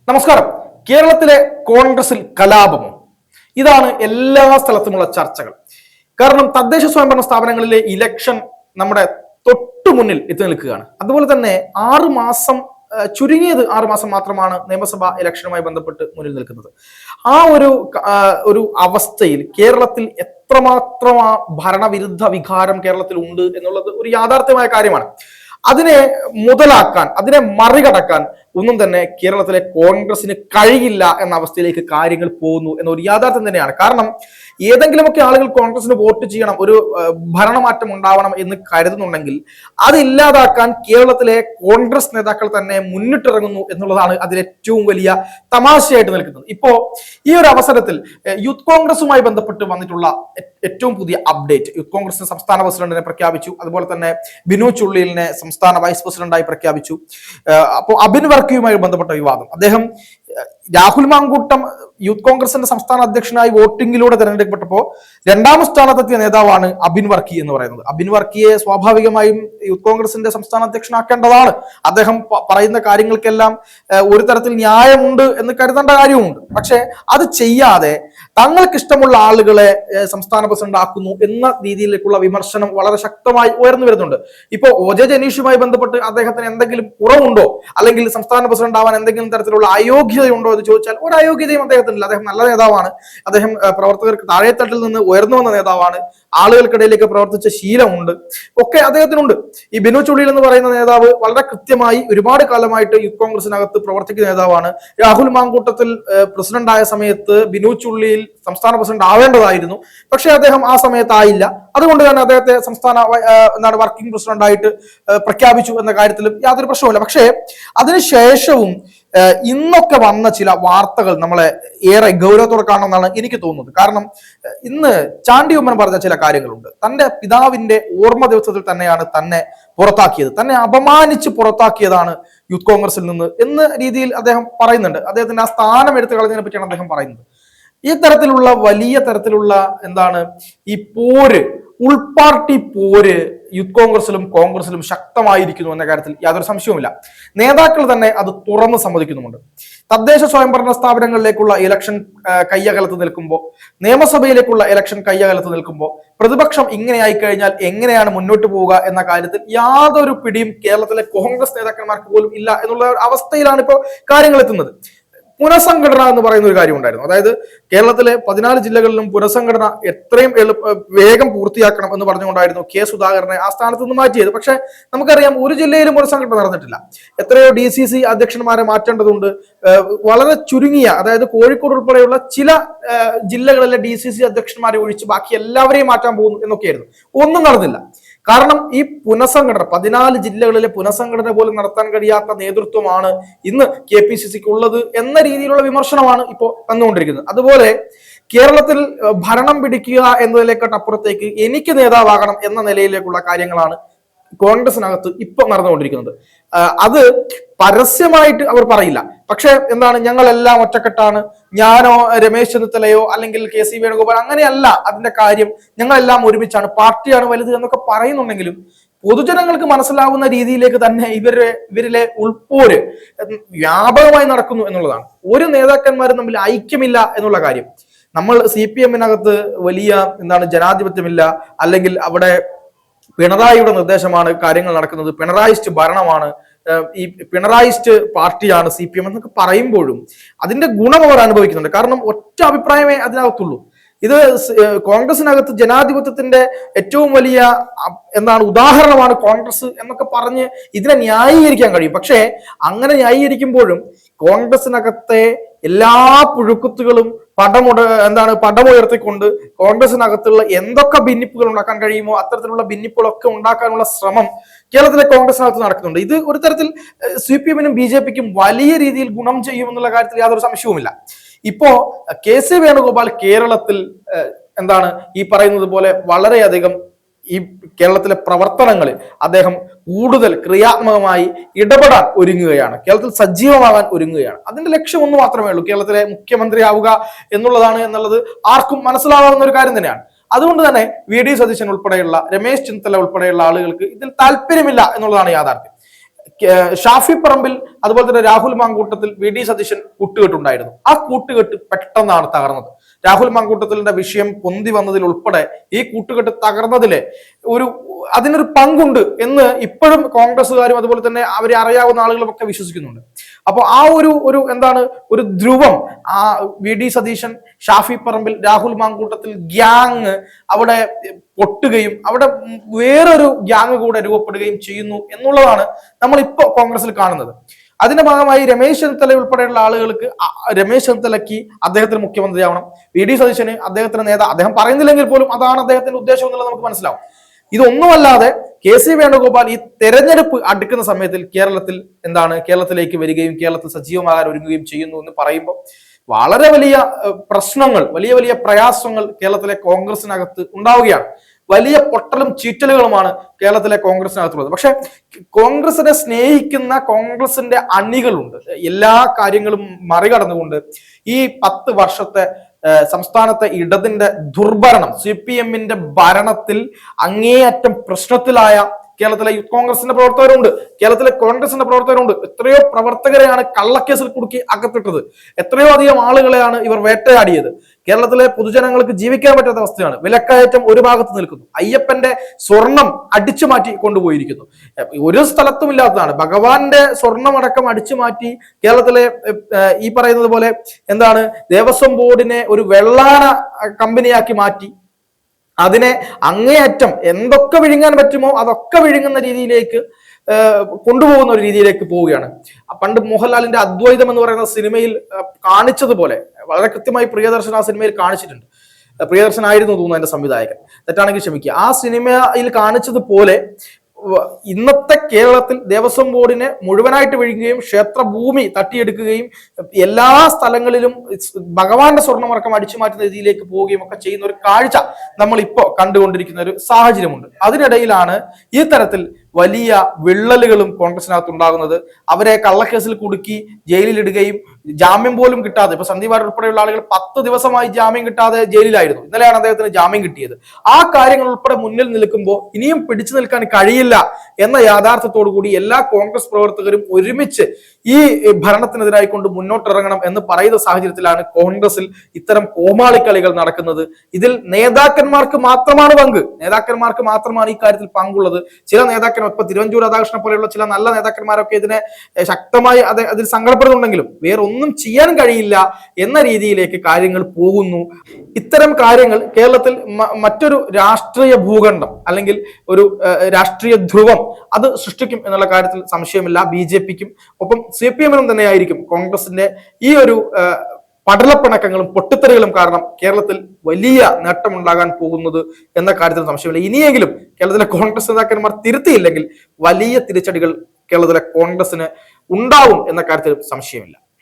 നമസ്കാരം. കേരളത്തിലെ കോൺഗ്രസിൽ കലാപമോ? ഇതാണ് എല്ലാ സ്ഥലത്തുമുള്ള ചർച്ചകൾ. കാരണം തദ്ദേശ സ്വയംഭരണ സ്ഥാപനങ്ങളിലെ ഇലക്ഷൻ നമ്മുടെ തൊട്ടു മുന്നിൽ എത്തി നിൽക്കുകയാണ്. അതുപോലെ തന്നെ 6 മാസം, ചുരുങ്ങിയത് 6 മാസം മാത്രമാണ് നിയമസഭാ ഇലക്ഷനുമായി ബന്ധപ്പെട്ട് മുന്നിൽ നിൽക്കുന്നത്. ആ ഒരു അവസ്ഥയിൽ കേരളത്തിൽ എത്രമാത്രം ഭരണവിരുദ്ധ വികാരം കേരളത്തിൽ ഉണ്ട് എന്നുള്ളത് ഒരു യാഥാർത്ഥ്യമായ കാര്യമാണ്. അതിനെ മുതലാക്കാൻ, അതിനെ മറികടക്കാൻ ഒന്നും തന്നെ കേരളത്തിലെ കോൺഗ്രസിന് കഴിയില്ല എന്ന അവസ്ഥയിലേക്ക് കാര്യങ്ങൾ പോകുന്നു എന്നൊരു യാഥാർത്ഥ്യം തന്നെയാണ്. കാരണം ഏതെങ്കിലുമൊക്കെ ആളുകൾ കോൺഗ്രസിന് വോട്ട് ചെയ്യണം, ഒരു ഭരണമാറ്റം ഉണ്ടാവണം എന്ന് കരുതുന്നുണ്ടെങ്കിൽ അതില്ലാതാക്കാൻ കേരളത്തിലെ കോൺഗ്രസ് നേതാക്കൾ തന്നെ മുന്നിട്ടിറങ്ങുന്നു എന്നുള്ളതാണ് അതിൽ ഏറ്റവും വലിയ തമാശയായിട്ട് നിൽക്കുന്നത്. ഇപ്പോ ഈ ഒരു അവസരത്തിൽ യൂത്ത് കോൺഗ്രസുമായി ബന്ധപ്പെട്ട് വന്നിട്ടുള്ള ഏറ്റവും പുതിയ അപ്ഡേറ്റ്, യൂത്ത് കോൺഗ്രസിന്റെ സംസ്ഥാന പ്രസിഡന്റിനെ പ്രഖ്യാപിച്ചു. അതുപോലെ തന്നെ ബിനു ചുള്ളിലിനെ സംസ്ഥാന വൈസ് പ്രസിഡന്റായി പ്രഖ്യാപിച്ചു. അപ്പോൾ അബിൻ വർക്കിയുമായി ബന്ധപ്പെട്ട വിവാദം, അദ്ദേഹം രാഹുൽ മാങ്കൂട്ടം യൂത്ത് കോൺഗ്രസിന്റെ സംസ്ഥാന അധ്യക്ഷനായി വോട്ടിങ്ങിലൂടെ തെരഞ്ഞെടുക്കപ്പെട്ടപ്പോൾ 2ാം സ്ഥാനത്തെത്തിയ നേതാവാണ് അബിൻ വർക്കി എന്ന് പറയുന്നത്. അബിൻ വർക്കിയെ സ്വാഭാവികമായും യൂത്ത് കോൺഗ്രസിന്റെ സംസ്ഥാന അധ്യക്ഷനാക്കേണ്ടതാണ്. അദ്ദേഹം പറയുന്ന കാര്യങ്ങൾക്കെല്ലാം ഒരു തരത്തിൽ ന്യായമുണ്ട് എന്ന് കരുതേണ്ട കാര്യവുമുണ്ട്. പക്ഷെ അത് ചെയ്യാതെ തങ്ങൾക്ക് ഇഷ്ടമുള്ള ആളുകളെ സംസ്ഥാന പ്രസിഡന്റ് ആക്കുന്നു എന്ന രീതിയിലേക്കുള്ള വിമർശനം വളരെ ശക്തമായി ഉയർന്നു വരുന്നുണ്ട്. ഇപ്പോ OJ ജനീഷുമായി ബന്ധപ്പെട്ട് അദ്ദേഹത്തിന് എന്തെങ്കിലും കുറവുണ്ടോ, അല്ലെങ്കിൽ സംസ്ഥാന പ്രസിഡന്റ് ആവാൻ എന്തെങ്കിലും തരത്തിലുള്ള അയോഗ്യതയുണ്ടോ എന്ന് ചോദിച്ചാൽ ഒരു അയോഗ്യതയും അദ്ദേഹത്തിനില്ല. അദ്ദേഹം നല്ല നേതാവാണ്. അദ്ദേഹം പ്രവർത്തകർക്ക് താഴെത്തട്ടിൽ നിന്ന് ഉയർന്നു വന്ന നേതാവാണ്. ആളുകൾക്കിടയിലേക്ക് പ്രവർത്തിച്ച ശീലമുണ്ട്, ഒക്കെ അദ്ദേഹത്തിനുണ്ട്. ഈ ബിനു ചുള്ളിൽ എന്ന് പറയുന്ന നേതാവ് വളരെ കൃത്യമായി ഒരുപാട് കാലമായിട്ട് യൂത്ത് കോൺഗ്രസിനകത്ത് പ്രവർത്തിക്കുന്ന നേതാവാണ്. രാഹുൽ മാങ്കൂട്ടത്തിൽ പ്രസിഡന്റ് ആയ സമയത്ത് ബിനു ചുള്ളിയിൽ സംസ്ഥാന പ്രസിഡന്റ് ആവേണ്ടതായിരുന്നു. പക്ഷെ അദ്ദേഹം ആ സമയത്ത് ആയില്ല. അതുകൊണ്ട് തന്നെ അദ്ദേഹത്തെ സംസ്ഥാന വർക്കിംഗ് പ്രസിഡന്റ് ആയിട്ട് പ്രഖ്യാപിച്ചു എന്ന കാര്യത്തിലും യാതൊരു പ്രശ്നവുമില്ല. പക്ഷേ അതിനുശേഷവും ഇന്നൊക്കെ വന്ന ചില വാർത്തകൾ നമ്മളെ ഏറെ ഗൗരവത്തോടെ കാണണമെന്നാണ് എനിക്ക് തോന്നുന്നത്. കാരണം ഇന്ന് ചാണ്ടി ഉമ്മൻ പറഞ്ഞ ചില കാര്യങ്ങളുണ്ട്. തന്റെ പിതാവിന്റെ ഓർമ്മ ദിവസത്തിൽ തന്നെയാണ് തന്നെ പുറത്താക്കിയത്, തന്നെ അപമാനിച്ച് പുറത്താക്കിയതാണ് യൂത്ത് കോൺഗ്രസിൽ നിന്ന് എന്ന രീതിയിൽ അദ്ദേഹം പറയുന്നുണ്ട്. അദ്ദേഹത്തിന്റെ ആ സ്ഥാനം എടുത്തു കളഞ്ഞതിനെ പറ്റിയാണ് അദ്ദേഹം പറയുന്നത്. ഈ തരത്തിലുള്ള വലിയ തരത്തിലുള്ള ഈ പോര്, ഉൾപാർട്ടി പോര് യൂത്ത് കോൺഗ്രസിലും കോൺഗ്രസിലും ശക്തമായിരിക്കുന്നു എന്ന കാര്യത്തിൽ യാതൊരു സംശയവുമില്ല. നേതാക്കൾ തന്നെ അത് തുറന്ന് സമ്മതിക്കുന്നുമുണ്ട്. തദ്ദേശ സ്വയംഭരണ സ്ഥാപനങ്ങളിലേക്കുള്ള ഇലക്ഷൻ കയ്യകലത്ത് നിൽക്കുമ്പോൾ, നിയമസഭയിലേക്കുള്ള ഇലക്ഷൻ കയ്യകലത്ത് നിൽക്കുമ്പോൾ പ്രതിപക്ഷം ഇങ്ങനെയായി കഴിഞ്ഞാൽ എങ്ങനെയാണ് മുന്നോട്ട് പോവുക എന്ന കാര്യത്തിൽ യാതൊരു പിടിയും കേരളത്തിലെ കോൺഗ്രസ് നേതാക്കന്മാർക്ക് പോലും ഇല്ല എന്നുള്ള അവസ്ഥയിലാണ് ഇപ്പോൾ കാര്യങ്ങൾ എത്തുന്നത്. പുനഃസംഘടന എന്ന് പറയുന്ന ഒരു കാര്യം ഉണ്ടായിരുന്നു. അതായത് കേരളത്തിലെ 14 ജില്ലകളിലും പുനഃസംഘടന എത്രയും വേഗം പൂർത്തിയാക്കണം എന്ന് പറഞ്ഞുകൊണ്ടായിരുന്നു കെ സുധാകരനെ ആ സ്ഥാനത്ത് നിന്ന് മാറ്റിയത്. പക്ഷെ നമുക്കറിയാം, ഒരു ജില്ലയിലും പുനഃസംഘടന നടന്നിട്ടില്ല. എത്രയോ DCC അധ്യക്ഷന്മാരെ മാറ്റേണ്ടതുണ്ട്. വളരെ ചുരുങ്ങിയ, അതായത് കോഴിക്കോട് ഉൾപ്പെടെയുള്ള ചില ജില്ലകളിലെ DCC അധ്യക്ഷന്മാരെ ഒഴിച്ച് ബാക്കി എല്ലാവരെയും മാറ്റാൻ പോകുന്നു എന്നൊക്കെയായിരുന്നു. ഒന്നും നടന്നില്ല. കാരണം ഈ പുനഃസംഘടന, 14 ജില്ലകളിലെ പുനഃസംഘടന പോലും നടത്താൻ കഴിയാത്ത നേതൃത്വമാണ് ഇന്ന് KPCCക്ക് ഉള്ളത് എന്ന രീതിയിലുള്ള വിമർശനമാണ് ഇപ്പോൾ വന്നുകൊണ്ടിരിക്കുന്നത്. അതുപോലെ കേരളത്തിൽ ഭരണം പിടിക്കുക എന്നതിലേക്കപ്പുറത്തേക്ക് എനിക്ക് നേതാവാകണം എന്ന നിലയിലേക്കുള്ള കാര്യങ്ങളാണ് കോൺഗ്രസിനകത്ത് ഇപ്പൊ നടന്നുകൊണ്ടിരിക്കുന്നത്. അത് പരസ്യമായിട്ട് അവർ പറയില്ല. പക്ഷെ ഞങ്ങളെല്ലാം ഒറ്റക്കെട്ടാണ്, ഞാനോ രമേശ് ചെന്നിത്തലയോ അല്ലെങ്കിൽ KC വേണുഗോപാൽ, അങ്ങനെയല്ല അതിന്റെ കാര്യം. ഞങ്ങളെല്ലാം ഒരുമിച്ചാണ്, പാർട്ടിയാണ് വലുത് എന്നൊക്കെ പറയുന്നുണ്ടെങ്കിലും പൊതുജനങ്ങൾക്ക് മനസ്സിലാവുന്ന രീതിയിലേക്ക് തന്നെ ഇവരിലെ ഉൾപ്പോര് വ്യാപകമായി നടക്കുന്നു എന്നുള്ളതാണ്. ഒരു നേതാക്കന്മാരും തമ്മിൽ ഐക്യമില്ല എന്നുള്ള കാര്യം. നമ്മൾ CPM-നകത്ത് വലിയ ജനാധിപത്യമില്ല, അല്ലെങ്കിൽ അവിടെ പിണറായിയുടെ നിർദ്ദേശമാണ് കാര്യങ്ങൾ നടക്കുന്നത്, പിണറായിസ്റ്റ് ഭരണമാണ്, ഈ പിണറായിസ്റ്റ് പാർട്ടിയാണ് CPM എന്നൊക്കെ പറയുമ്പോഴും അതിന്റെ ഗുണം അവർ അനുഭവിക്കുന്നുണ്ട്. കാരണം ഒറ്റ അഭിപ്രായമേ അതിനകത്തുള്ളൂ. ഇത് കോൺഗ്രസിനകത്ത് ജനാധിപത്യത്തിന്റെ ഏറ്റവും വലിയ ഉദാഹരണമാണ് കോൺഗ്രസ് എന്നൊക്കെ പറഞ്ഞ് ഇതിനെ ന്യായീകരിക്കാൻ കഴിയും. പക്ഷേ അങ്ങനെ ന്യായീകരിക്കുമ്പോഴും കോൺഗ്രസിനകത്തെ എല്ലാ പുഴുക്കുത്തുകളും പടമുയർത്തിക്കൊണ്ട് കോൺഗ്രസിനകത്തുള്ള എന്തൊക്കെ ഭിന്നിപ്പുകൾ ഉണ്ടാക്കാൻ കഴിയുമോ അത്തരത്തിലുള്ള ഭിന്നിപ്പുകളൊക്കെ ഉണ്ടാക്കാനുള്ള ശ്രമം കേരളത്തിലെ കോൺഗ്രസിനകത്ത് നടക്കുന്നുണ്ട്. ഇത് ഒരു തരത്തിൽ CPM-നും BJP-ക്കും വലിയ രീതിയിൽ ഗുണം ചെയ്യുമെന്നുള്ള കാര്യത്തിൽ യാതൊരു സംശയവുമില്ല. ഇപ്പോ KC വേണുഗോപാൽ കേരളത്തിൽ ഈ പറയുന്നത് പോലെ വളരെയധികം ഈ കേരളത്തിലെ പ്രവർത്തനങ്ങളിൽ അദ്ദേഹം കൂടുതൽ ക്രിയാത്മകമായി ഇടപെടാൻ ഒരുങ്ങുകയാണ്, കേരളത്തിൽ സജീവമാകാൻ ഒരുങ്ങുകയാണ്. അതിന്റെ ലക്ഷ്യം ഒന്ന് മാത്രമേ ഉള്ളൂ, കേരളത്തിലെ മുഖ്യമന്ത്രി ആവുക എന്നുള്ളത് ആർക്കും മനസ്സിലാവുന്ന ഒരു കാര്യം തന്നെയാണ്. അതുകൊണ്ട് തന്നെ VD സതീശൻ ഉൾപ്പെടെയുള്ള, രമേശ് ചെന്നിത്തല ഉൾപ്പെടെയുള്ള ആളുകൾക്ക് ഇതിൽ താല്പര്യമില്ല എന്നുള്ളതാണ് യാഥാർത്ഥ്യം. ഷാഫി പറമ്പിൽ അതുപോലെ തന്നെ രാഹുൽ മാങ്കൂട്ടത്തിൽ വി.ഡി. സതീശൻ കൂട്ടുകെട്ടുണ്ടായിരുന്നു. ആ കൂട്ടുകെട്ട് പെട്ടെന്നാണ് തകർന്നത്. രാഹുൽ മാങ്കൂട്ടത്തിലിന്റെ വിഷയം പൊന്തി വന്നതിൽ ഉൾപ്പെടെ ഈ കൂട്ടുകെട്ട് തകർന്നതിലെ അതിനൊരു പങ്കുണ്ട് എന്ന് ഇപ്പോഴും കോൺഗ്രസ്സുകാരും അതുപോലെ തന്നെ അവരെ അറിയാവുന്ന ആളുകളും ഒക്കെ വിശ്വസിക്കുന്നുണ്ട്. അപ്പോൾ ആ ഒരു എന്താണ് ഒരു ധ്രുവം ആ വി.ഡി. സതീശൻ, ഷാഫി പറമ്പിൽ, രാഹുൽ മാങ്കൂട്ടത്തിൽ ഗ്യാങ് അവിടെ പൊട്ടുകയും അവിടെ വേറൊരു ഗ്യാങ് കൂടെ രൂപപ്പെടുകയും ചെയ്യുന്നു എന്നുള്ളതാണ് നമ്മൾ ഇപ്പോ കോൺഗ്രസിൽ കാണുന്നത്. അതിന്റെ ഭാഗമായി രമേശ് ചെന്നിത്തല ഉൾപ്പെടെയുള്ള ആളുകൾക്ക് രമേശ് ചെന്നിത്തലയ്ക്ക് അദ്ദേഹത്തിന് മുഖ്യമന്ത്രിയാവണം, വി.ഡി. സതീശന് അദ്ദേഹത്തിന്റെ അദ്ദേഹം പറയുന്നില്ലെങ്കിൽ പോലും അതാണ് അദ്ദേഹത്തിന്റെ ഉദ്ദേശം എന്നുള്ളത് നമുക്ക് മനസ്സിലാവും. ഇതൊന്നുമല്ലാതെ കെ.സി. വേണുഗോപാൽ ഈ തെരഞ്ഞെടുപ്പ് അടുക്കുന്ന സമയത്തിൽ കേരളത്തിലേക്ക് വരികയും കേരളത്തിൽ സജീവമാകാൻ ഒരുങ്ങുകയും ചെയ്യുന്നു എന്ന് പറയുമ്പോൾ വളരെ വലിയ പ്രശ്നങ്ങൾ, വലിയ വലിയ പ്രയാസങ്ങൾ കേരളത്തിലെ കോൺഗ്രസിനകത്ത് ഉണ്ടാവുകയാണ്. വലിയ പൊട്ടലും ചീറ്റലുകളുമാണ് കേരളത്തിലെ കോൺഗ്രസിനകത്തുള്ളത്. പക്ഷെ കോൺഗ്രസിനെ സ്നേഹിക്കുന്ന കോൺഗ്രസിന്റെ അണികളുണ്ട്. എല്ലാ കാര്യങ്ങളും മറികടന്നുകൊണ്ട് ഈ 10 വർഷത്തെ സംസ്ഥാനത്തെ ഇടതിന്റെ ദുർഭരണം, CPM-ന്റെ ഭരണത്തിൽ അങ്ങേയറ്റം പ്രശ്നത്തിലായ കേരളത്തിലെ യൂത്ത് കോൺഗ്രസിന്റെ പ്രവർത്തകരുണ്ട്, കേരളത്തിലെ കോൺഗ്രസിന്റെ പ്രവർത്തകരുണ്ട്. എത്രയോ പ്രവർത്തകരെയാണ് കള്ളക്കേസിൽ കുടുക്കി അകത്തിട്ടത്. എത്രയോ അധികം ആളുകളെയാണ് ഇവർ വേട്ടയാടിയത്. കേരളത്തിലെ പൊതുജനങ്ങൾക്ക് ജീവിക്കാൻ പറ്റാത്ത അവസ്ഥയാണ്. വിലക്കയറ്റം ഒരു ഭാഗത്ത് നിൽക്കുന്നു. അയ്യപ്പന്റെ സ്വർണം അടിച്ചു മാറ്റി കൊണ്ടുപോയിരിക്കുന്നു. ഒരു സ്ഥലത്തും ഇല്ലാത്തതാണ്. ഭഗവാന്റെ സ്വർണമടക്കം അടിച്ചു മാറ്റി കേരളത്തിലെ ഈ പറയുന്നത് പോലെ ദേവസ്വം ബോർഡിനെ ഒരു വെള്ളാന കമ്പനിയാക്കി മാറ്റി അതിനെ അങ്ങേയറ്റം എന്തൊക്കെ വിഴുങ്ങാൻ പറ്റുമോ അതൊക്കെ വിഴുങ്ങുന്ന രീതിയിലേക്ക് കൊണ്ടുപോകുന്ന ഒരു രീതിയിലേക്ക് പോവുകയാണ്. പണ്ട് മോഹൻലാലിന്റെ അദ്വൈതം എന്ന് പറയുന്ന സിനിമയിൽ കാണിച്ചതുപോലെ വളരെ കൃത്യമായി പ്രിയദർശൻ ആ സിനിമയിൽ കാണിച്ചിട്ടുണ്ട്. പ്രിയദർശനായിരുന്നു തോന്നുന്നു അതിന്റെ സംവിധായകൻ, തെറ്റാണെങ്കിൽ ക്ഷമിക്കുക. ആ സിനിമയിൽ കാണിച്ചതുപോലെ ഇന്നത്തെ കേരളത്തിൽ ദേവസ്വം ബോർഡിനെ മുഴുവനായിട്ട് വിഴുങ്ങുകയും ക്ഷേത്രഭൂമി തട്ടിയെടുക്കുകയും എല്ലാ സ്ഥലങ്ങളിലും ഭഗവാന്റെ സ്വർണ്ണമടക്കം അടിച്ചു മാറ്റുന്ന രീതിയിലേക്ക് പോവുകയും ഒക്കെ ചെയ്യുന്ന ഒരു കാഴ്ച നമ്മൾ ഇപ്പോ കണ്ടുകൊണ്ടിരിക്കുന്ന ഒരു സാഹചര്യമുണ്ട്. അതിനിടയിലാണ് ഈ തരത്തിൽ വലിയ വിള്ളലുകളും കോൺഗ്രസിനകത്ത് ഉണ്ടാകുന്നത്. അവരെ കള്ളക്കേസിൽ കുടുക്കി ജയിലിലിടുകയും ജാമ്യം പോലും കിട്ടാതെ, ഇപ്പൊ സന്ദീപ് വാര്യർ ഉൾപ്പെടെയുള്ള ആളുകൾ 10 ദിവസമായി ജാമ്യം കിട്ടാതെ ജയിലിലായിരുന്നു. ഇന്നലെയാണ് അദ്ദേഹത്തിന് ജാമ്യം കിട്ടിയത്. ആ കാര്യങ്ങൾ ഉൾപ്പെടെ മുന്നിൽ നിൽക്കുമ്പോൾ ഇനിയും പിടിച്ചു നിൽക്കാൻ കഴിയില്ല എന്ന യാഥാർത്ഥ്യത്തോടു കൂടി എല്ലാ കോൺഗ്രസ് പ്രവർത്തകരും ഒരുമിച്ച് ഈ ഭരണത്തിനെതിരായി കൊണ്ട് മുന്നോട്ടിറങ്ങണം എന്ന് പറയുന്ന സാഹചര്യത്തിലാണ് കോൺഗ്രസിൽ ഇത്തരം കോമാളിക്കളികൾ നടക്കുന്നത്. ഇതിൽ നേതാക്കന്മാർക്ക് മാത്രമാണ് പങ്ക്, നേതാക്കന്മാർക്ക് മാത്രമാണ് ഈ കാര്യത്തിൽ പങ്കുള്ളത്. ചില നേതാക്കന്മാർ, ഇപ്പൊ തിരുവഞ്ചൂർ രാധാകൃഷ്ണനെ പോലെയുള്ള ചില നല്ല നേതാക്കന്മാരൊക്കെ ഇതിനെ ശക്തമായി അതിൽ സങ്കടപ്പെടുന്നുണ്ടെങ്കിലും വേറെ ഒന്നും ചെയ്യാൻ കഴിയില്ല എന്ന രീതിയിലേക്ക് കാര്യങ്ങൾ പോകുന്നു. ഇത്തരം കാര്യങ്ങൾ കേരളത്തിൽ മറ്റൊരു രാഷ്ട്രീയ ഭൂഖണ്ഡം അല്ലെങ്കിൽ ഒരു രാഷ്ട്രീയ ധ്രുവം അത് സൃഷ്ടിക്കും എന്നുള്ള കാര്യത്തിൽ സംശയമില്ല. BJP-ക്കും ഒപ്പം CPM-നും തന്നെയായിരിക്കും കോൺഗ്രസിന്റെ ഈ ഒരു പടലപ്പിണക്കങ്ങളും പൊട്ടിത്തെറികളും കാരണം കേരളത്തിൽ വലിയ നേട്ടമുണ്ടാകാൻ പോകുന്നത് എന്ന കാര്യത്തിൽ സംശയമില്ല. ഇനിയെങ്കിലും കേരളത്തിലെ കോൺഗ്രസ് നേതാക്കന്മാർ തിരുത്തിയില്ലെങ്കിൽ വലിയ തിരിച്ചടികൾ കേരളത്തിലെ കോൺഗ്രസിന് ഉണ്ടാവും എന്ന കാര്യത്തിൽ സംശയമില്ല.